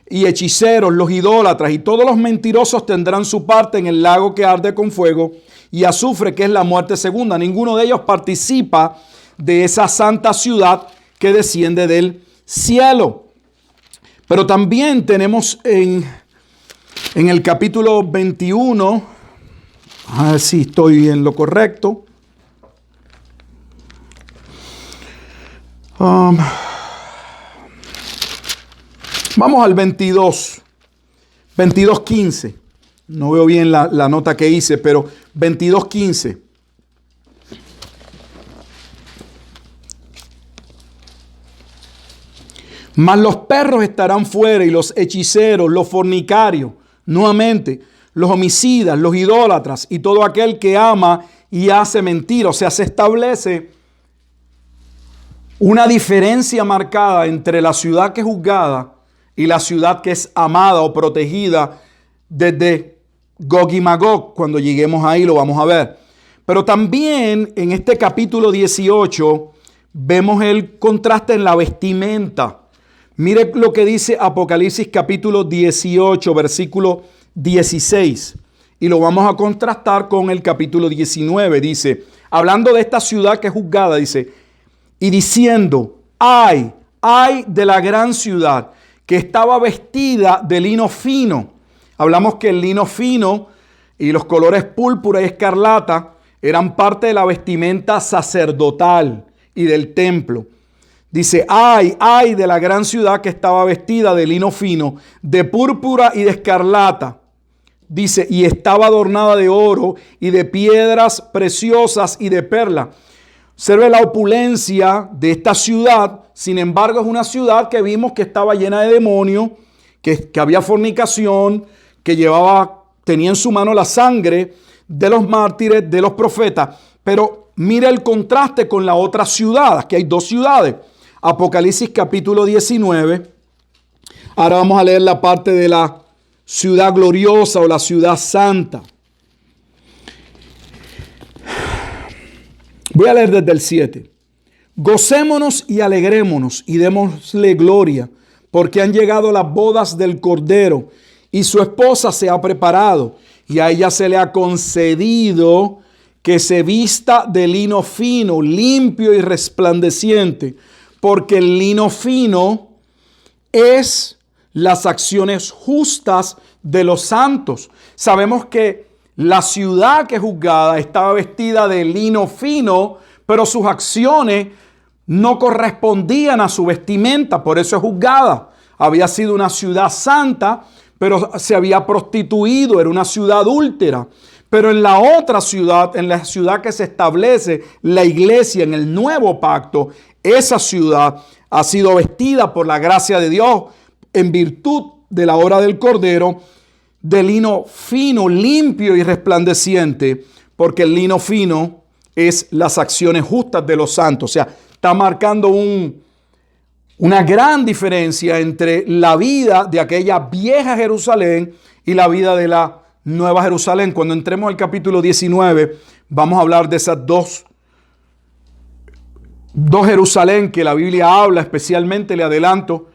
S1: y hechiceros, los idólatras y todos los mentirosos tendrán su parte en el lago que arde con fuego y azufre, que es la muerte segunda. Ninguno de ellos participa de esa santa ciudad que desciende del cielo. Pero también tenemos en el capítulo 21, a ver si estoy en lo correcto. Vamos al 22:15. No veo bien la nota que hice, pero 22:15. Mas los perros estarán fuera y los hechiceros, los fornicarios, nuevamente, los homicidas, los idólatras y todo aquel que ama y hace mentira. O sea, se establece una diferencia marcada entre la ciudad que es juzgada y la ciudad que es amada o protegida desde Gog y Magog. Cuando lleguemos ahí lo vamos a ver. Pero también en este capítulo 18 vemos el contraste en la vestimenta. Mire lo que dice Apocalipsis capítulo 18, versículo 16. Y lo vamos a contrastar con el capítulo 19. Dice, hablando de esta ciudad que es juzgada, dice, y diciendo, ay de la gran ciudad que estaba vestida de lino fino. Hablamos que el lino fino y los colores púrpura y escarlata eran parte de la vestimenta sacerdotal y del templo. Dice, ay de la gran ciudad que estaba vestida de lino fino, de púrpura y de escarlata. Dice, y estaba adornada de oro y de piedras preciosas y de perla. Observe la opulencia de esta ciudad. Sin embargo, es una ciudad que vimos que estaba llena de demonios, que había fornicación, que tenía en su mano la sangre de los mártires, de los profetas. Pero mira el contraste con la otra ciudad. Aquí hay dos ciudades. Apocalipsis capítulo 19. Ahora vamos a leer la parte de la ciudad gloriosa o la ciudad santa. Voy a leer desde el 7. Gocémonos y alegrémonos y démosle gloria, porque han llegado las bodas del Cordero y su esposa se ha preparado, y a ella se le ha concedido que se vista de lino fino, limpio y resplandeciente, porque el lino fino es las acciones justas de los santos. Sabemos que la ciudad que es juzgada estaba vestida de lino fino, pero sus acciones no correspondían a su vestimenta, por eso es juzgada. Había sido una ciudad santa, pero se había prostituido, era una ciudad adúltera. Pero en la otra ciudad, en la ciudad que se establece la iglesia en el nuevo pacto, esa ciudad ha sido vestida por la gracia de Dios en virtud de la obra del Cordero de lino fino, limpio y resplandeciente, porque el lino fino es las acciones justas de los santos. O sea, está marcando una gran diferencia entre la vida de aquella vieja Jerusalén y la vida de la Nueva Jerusalén. Cuando entremos al capítulo 19, vamos a hablar de esas dos Jerusalén que la Biblia habla, especialmente le adelanto,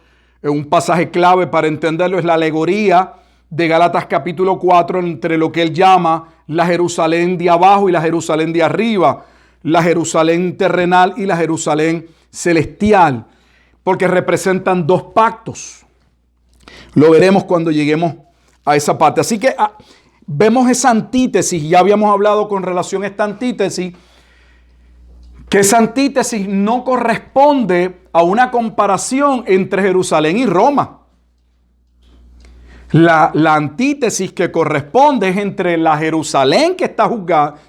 S1: un pasaje clave para entenderlo es la alegoría de Gálatas capítulo 4 entre lo que él llama la Jerusalén de abajo y la Jerusalén de arriba, la Jerusalén terrenal y la Jerusalén celestial, porque representan dos pactos. Lo veremos cuando lleguemos a esa parte. Así que vemos esa antítesis, ya habíamos hablado con relación a esta antítesis, que esa antítesis no corresponde a una comparación entre Jerusalén y Roma. La antítesis que corresponde es entre la Jerusalén que está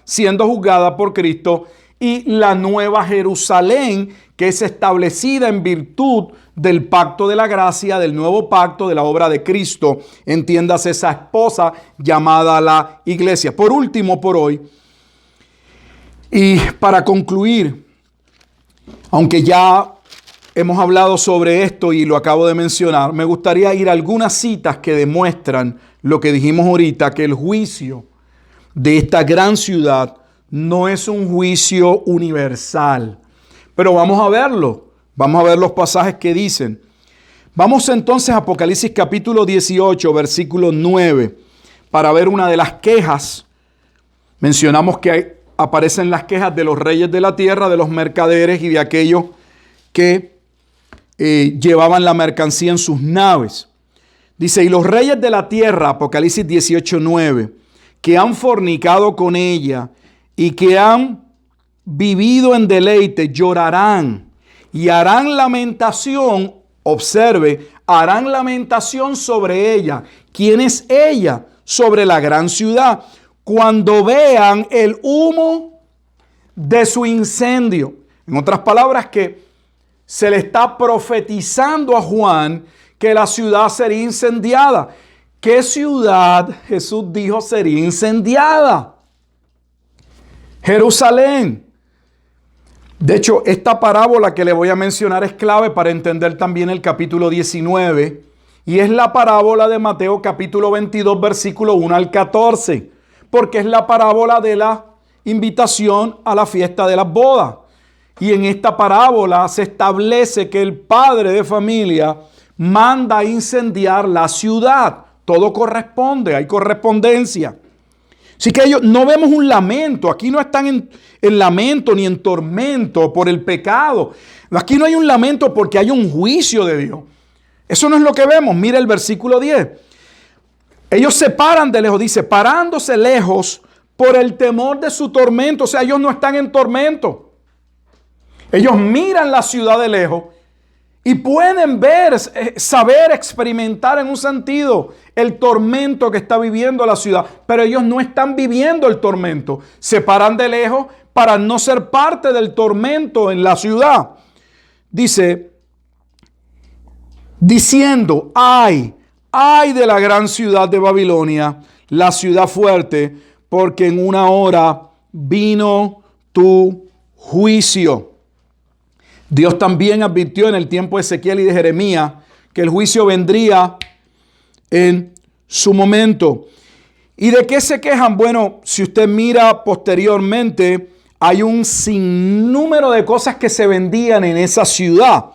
S1: siendo juzgada por Cristo y la nueva Jerusalén que es establecida en virtud del pacto de la gracia, del nuevo pacto de la obra de Cristo. Entiéndase esa esposa llamada la iglesia. Por último, por hoy, y para concluir, aunque ya hemos hablado sobre esto y lo acabo de mencionar, me gustaría ir a algunas citas que demuestran lo que dijimos ahorita, que el juicio de esta gran ciudad no es un juicio universal. Pero vamos a verlo. Vamos a ver los pasajes que dicen. Vamos entonces a Apocalipsis capítulo 18, versículo 9, para ver una de las quejas. Mencionamos que aparecen las quejas de los reyes de la tierra, de los mercaderes y de aquellos que llevaban la mercancía en sus naves. Dice, y los reyes de la tierra, Apocalipsis 18:9, que han fornicado con ella y que han vivido en deleite, llorarán y harán lamentación, observe, harán lamentación sobre ella. ¿Quién es ella? Sobre la gran ciudad, cuando vean el humo de su incendio. En otras palabras, que se le está profetizando a Juan que la ciudad sería incendiada. ¿Qué ciudad, Jesús dijo, sería incendiada? Jerusalén. De hecho, esta parábola que le voy a mencionar es clave para entender también el capítulo 19. Y es la parábola de Mateo capítulo 22, versículo 1 al 14. Porque es la parábola de la invitación a la fiesta de las bodas. Y en esta parábola se establece que el padre de familia manda a incendiar la ciudad. Todo corresponde, hay correspondencia. Así que ellos no vemos un lamento. Aquí no están en lamento ni en tormento por el pecado. Aquí no hay un lamento porque hay un juicio de Dios. Eso no es lo que vemos. Mira el versículo 10. Ellos se paran de lejos, dice, parándose lejos por el temor de su tormento. O sea, ellos no están en tormento. Ellos miran la ciudad de lejos y pueden ver, saber, experimentar en un sentido el tormento que está viviendo la ciudad. Pero ellos no están viviendo el tormento. Se paran de lejos para no ser parte del tormento en la ciudad. Dice, diciendo, ay de la gran ciudad de Babilonia, la ciudad fuerte, porque en una hora vino tu juicio. Dios también advirtió en el tiempo de Ezequiel y de Jeremías que el juicio vendría en su momento. ¿Y de qué se quejan? Bueno, si usted mira posteriormente, hay un sinnúmero de cosas que se vendían en esa ciudad.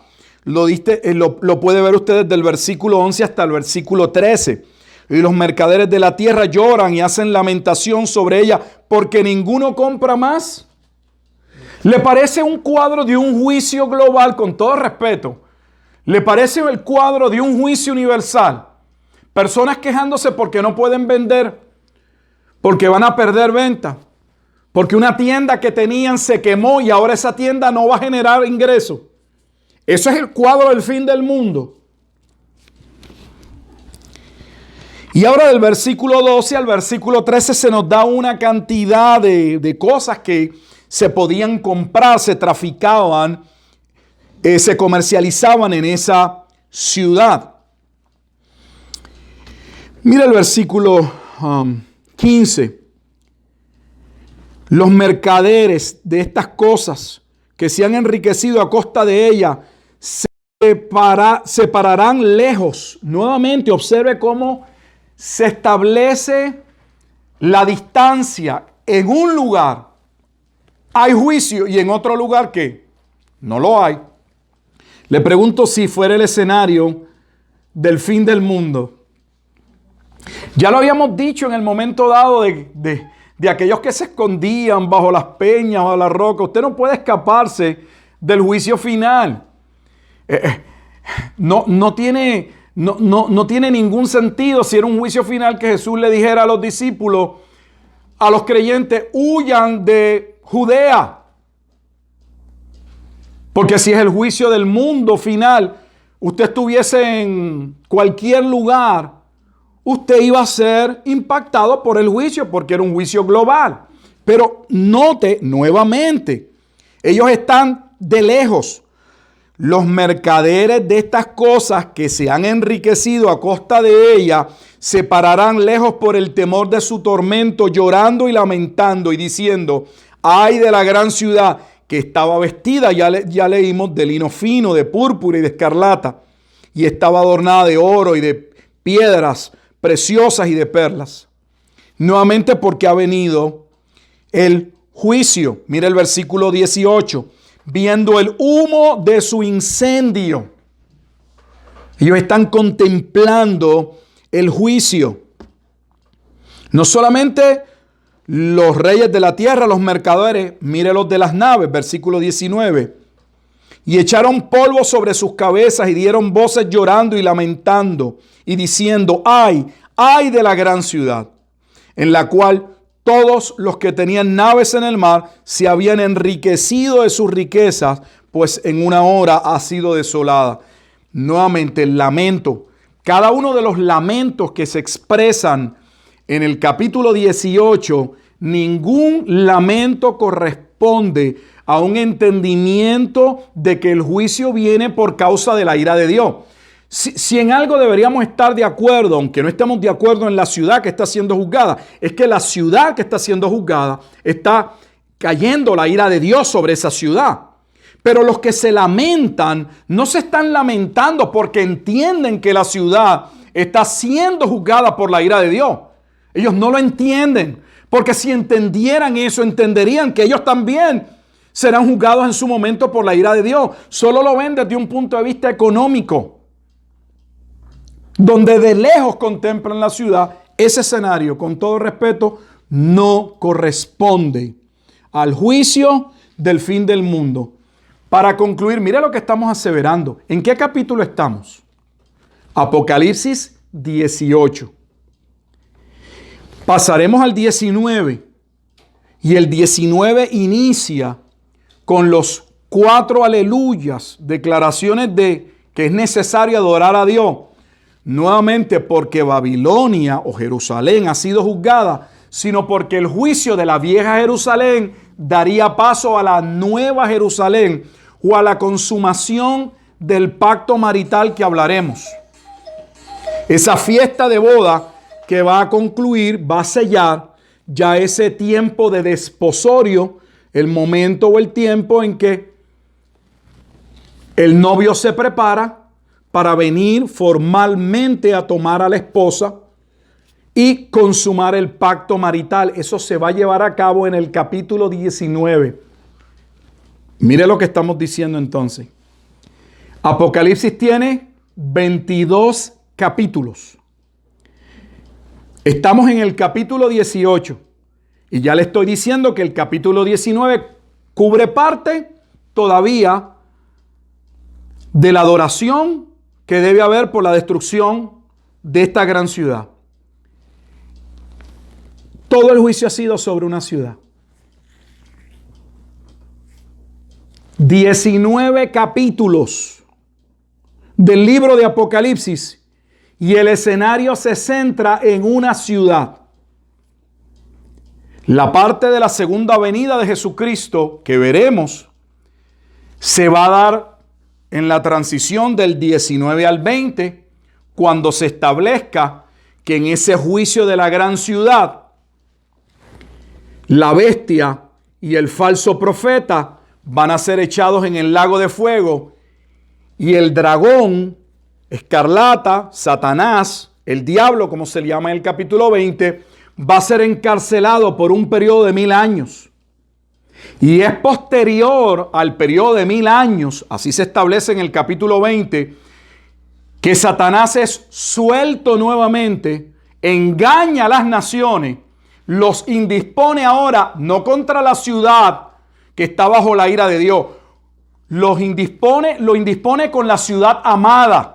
S1: Lo puede ver usted desde el versículo 11 hasta el versículo 13. Y los mercaderes de la tierra lloran y hacen lamentación sobre ella porque ninguno compra más. ¿Le parece un cuadro de un juicio global, con todo respeto? ¿Le parece el cuadro de un juicio universal? Personas quejándose porque no pueden vender, porque van a perder venta, porque una tienda que tenían se quemó y ahora esa tienda no va a generar ingresos. Eso es el cuadro del fin del mundo. Y ahora del versículo 12 al versículo 13 se nos da una cantidad de cosas que se podían comprar, se traficaban, se comercializaban en esa ciudad. Mira el versículo 15. Los mercaderes de estas cosas que se han enriquecido a costa de ella se pararán lejos. Nuevamente observe cómo se establece la distancia. En un lugar hay juicio y en otro lugar ¿qué? No lo hay. Le pregunto si fuera el escenario del fin del mundo. Ya lo habíamos dicho en el momento dado de aquellos que se escondían bajo las peñas, bajo la roca. Usted no puede escaparse del juicio final. No tiene ningún sentido si era un juicio final que Jesús le dijera a los discípulos, a los creyentes, huyan de Judea. Porque si es el juicio del mundo final, usted estuviese en cualquier lugar, usted iba a ser impactado por el juicio porque era un juicio global. Pero note nuevamente, ellos están de lejos. Los mercaderes de estas cosas que se han enriquecido a costa de ella se pararán lejos por el temor de su tormento, llorando y lamentando y diciendo, ay de la gran ciudad que estaba vestida, ya leímos, de lino fino, de púrpura y de escarlata, y estaba adornada de oro y de piedras preciosas y de perlas. Nuevamente porque ha venido el juicio. Mira el versículo 18. Viendo el humo de su incendio. Ellos están contemplando el juicio. No solamente los reyes de la tierra, los mercaderes, mire los de las naves, versículo 19. Y echaron polvo sobre sus cabezas y dieron voces llorando y lamentando y diciendo, ay de la gran ciudad, en la cual todos los que tenían naves en el mar se habían enriquecido de sus riquezas, pues en una hora ha sido desolada. Nuevamente el lamento. Cada uno de los lamentos que se expresan en el capítulo 18, ningún lamento corresponde a un entendimiento de que el juicio viene por causa de la ira de Dios. Si en algo deberíamos estar de acuerdo, aunque no estemos de acuerdo en la ciudad que está siendo juzgada, es que la ciudad que está siendo juzgada está cayendo la ira de Dios sobre esa ciudad. Pero los que se lamentan no se están lamentando porque entienden que la ciudad está siendo juzgada por la ira de Dios. Ellos no lo entienden, porque si entendieran eso, entenderían que ellos también serán juzgados en su momento por la ira de Dios. Solo lo ven desde un punto de vista económico, donde de lejos contemplan la ciudad. Ese escenario, con todo respeto, no corresponde al juicio del fin del mundo. Para concluir, mira lo que estamos aseverando. ¿En qué capítulo estamos? Apocalipsis 18. Pasaremos al 19 y el 19 inicia con los 4 aleluyas, declaraciones de que es necesario adorar a Dios. Nuevamente porque Babilonia o Jerusalén ha sido juzgada, sino porque el juicio de la vieja Jerusalén daría paso a la nueva Jerusalén o a la consumación del pacto marital que hablaremos. Esa fiesta de boda que va a concluir, va a sellar ya ese tiempo de desposorio, el momento o el tiempo en que el novio se prepara para venir formalmente a tomar a la esposa y consumar el pacto marital. Eso se va a llevar a cabo en el capítulo 19. Mire lo que estamos diciendo entonces. Apocalipsis tiene 22 capítulos. Estamos en el capítulo 18 y ya le estoy diciendo que el capítulo 19 cubre parte todavía de la adoración que debe haber por la destrucción de esta gran ciudad. Todo el juicio ha sido sobre una ciudad. 19 capítulos del libro de Apocalipsis y el escenario se centra en una ciudad. La parte de la segunda venida de Jesucristo que veremos se va a dar en la transición del 19 al 20, cuando se establezca que en ese juicio de la gran ciudad, la bestia y el falso profeta van a ser echados en el lago de fuego y el dragón, escarlata, Satanás, el diablo, como se le llama en el capítulo 20, va a ser encarcelado por un periodo de 1000 años. Y es posterior al periodo de 1000 años, así se establece en el capítulo 20, que Satanás es suelto nuevamente, engaña a las naciones, los indispone ahora, no contra la ciudad que está bajo la ira de Dios, lo indispone con la ciudad amada,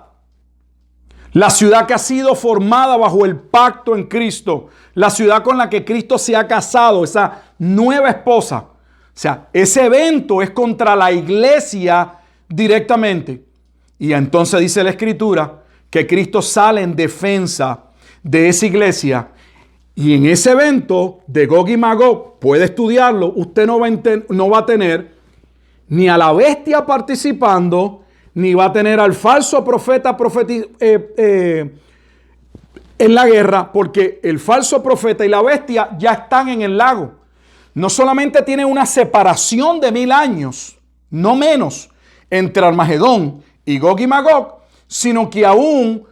S1: la ciudad que ha sido formada bajo el pacto en Cristo, la ciudad con la que Cristo se ha casado, esa nueva esposa. O sea, ese evento es contra la iglesia directamente. Y entonces dice la Escritura que Cristo sale en defensa de esa iglesia. Y en ese evento de Gog y Magog, puede estudiarlo, usted no va a tener ni a la bestia participando, ni va a tener al falso profeta en la guerra, porque el falso profeta y la bestia ya están en el lago. No solamente tiene una separación de 1000 años, no menos, entre Armagedón y Gog y Magog, sino que aún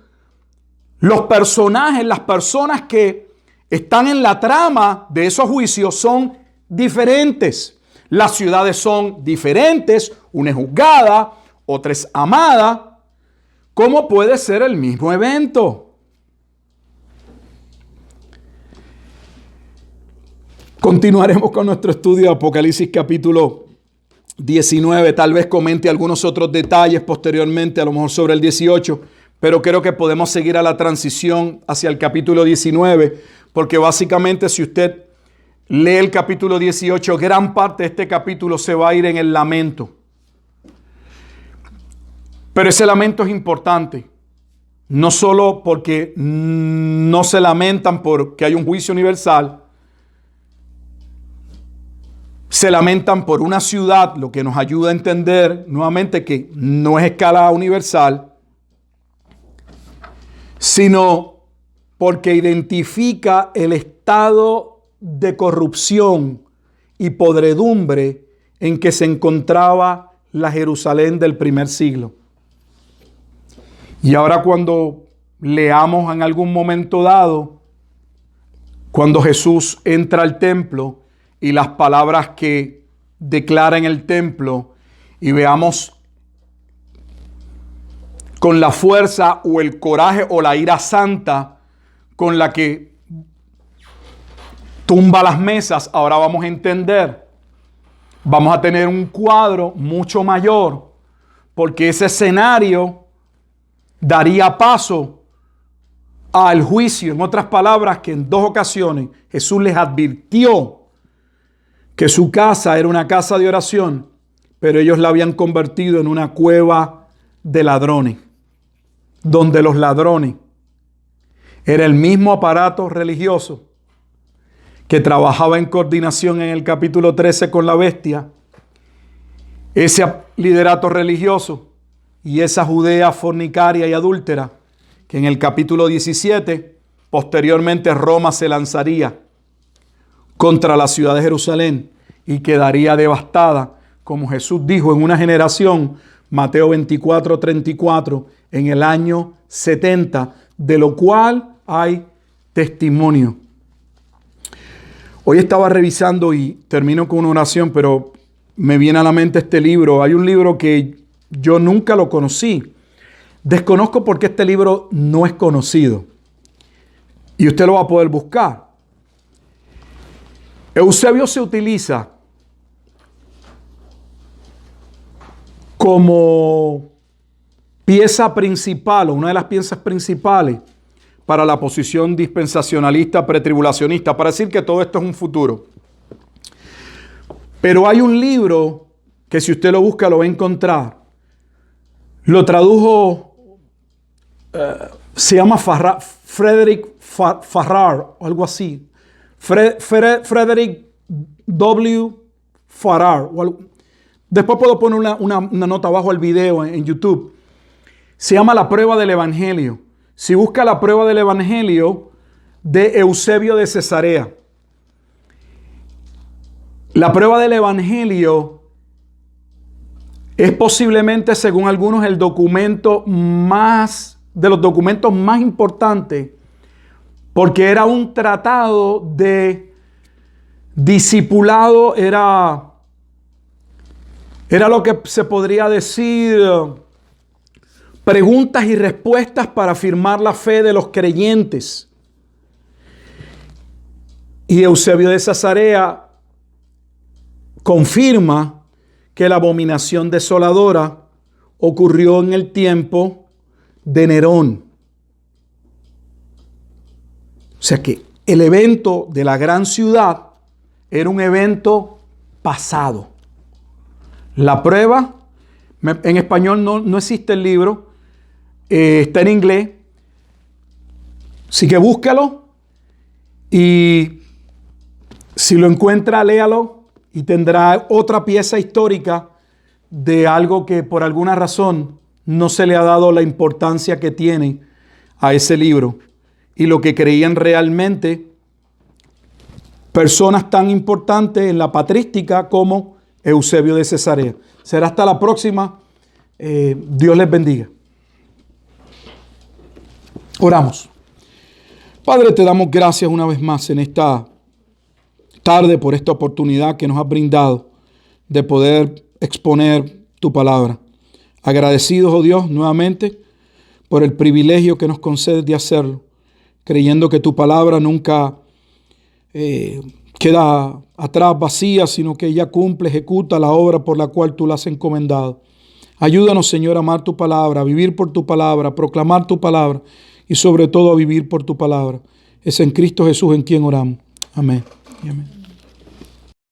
S1: los personajes, las personas que están en la trama de esos juicios son diferentes. Las ciudades son diferentes, una es juzgada, otra es amada. ¿Cómo puede ser el mismo evento? Continuaremos con nuestro estudio de Apocalipsis capítulo 19. Tal vez comente algunos otros detalles posteriormente, a lo mejor sobre el 18, pero creo que podemos seguir a la transición hacia el capítulo 19, porque básicamente si usted lee el capítulo 18, gran parte de este capítulo se va a ir en el lamento. Pero ese lamento es importante, no solo porque no se lamentan porque hay un juicio universal, se lamentan por una ciudad, lo que nos ayuda a entender nuevamente que no es escala universal, sino porque identifica el estado de corrupción y podredumbre en que se encontraba la Jerusalén del primer siglo. Y ahora cuando leamos en algún momento dado, cuando Jesús entra al templo y las palabras que declara en el templo, y veamos con la fuerza o el coraje o la ira santa con la que tumba las mesas, ahora vamos a entender, vamos a tener un cuadro mucho mayor, porque ese escenario daría paso al juicio. En otras palabras, que en 2 ocasiones Jesús les advirtió que su casa era una casa de oración, pero ellos la habían convertido en una cueva de ladrones, donde los ladrones era el mismo aparato religioso que trabajaba en coordinación en el capítulo 13 con la bestia, ese liderato religioso y esa Judea fornicaria y adúltera, que en el capítulo 17, posteriormente Roma se lanzaría contra la ciudad de Jerusalén y quedaría devastada, como Jesús dijo, en una generación, Mateo 24:34, en el año 70, de lo cual hay testimonio. Hoy estaba revisando y termino con una oración, pero me viene a la mente este libro. Hay un libro que yo nunca lo conocí. Desconozco por qué este libro no es conocido. Y usted lo va a poder buscar. Eusebio se utiliza como pieza principal, o una de las piezas principales para la posición dispensacionalista pretribulacionista, para decir que todo esto es un futuro. Pero hay un libro que si usted lo busca lo va a encontrar. Lo tradujo, se llama Frederick Farrar o algo así. Frederick W. Farrar. Después puedo poner una nota abajo al video en YouTube. Se llama La Prueba del Evangelio. Si busca La Prueba del Evangelio de Eusebio de Cesarea. La Prueba del Evangelio es posiblemente, según algunos, el documento de los documentos más importantes, porque era un tratado de discipulado, era lo que se podría decir preguntas y respuestas para afirmar la fe de los creyentes. Y Eusebio de Cesarea confirma que la abominación desoladora ocurrió en el tiempo de Nerón. O sea que el evento de la gran ciudad era un evento pasado. La prueba, en español no existe el libro, está en inglés. Así que búscalo y si lo encuentra, léalo y tendrá otra pieza histórica de algo que por alguna razón no se le ha dado la importancia que tiene a ese libro y lo que creían realmente personas tan importantes en la patrística como Eusebio de Cesarea. Será hasta la próxima. Dios les bendiga. Oramos. Padre, te damos gracias una vez más en esta tarde por esta oportunidad que nos has brindado de poder exponer tu palabra. Agradecidos, oh Dios, nuevamente por el privilegio que nos concedes de hacerlo, creyendo que tu palabra nunca queda atrás vacía, sino que ella cumple, ejecuta la obra por la cual tú la has encomendado. Ayúdanos, Señor, a amar tu palabra, a vivir por tu palabra, a proclamar tu palabra y sobre todo a vivir por tu palabra. Es en Cristo Jesús en quien oramos. Amén y amén.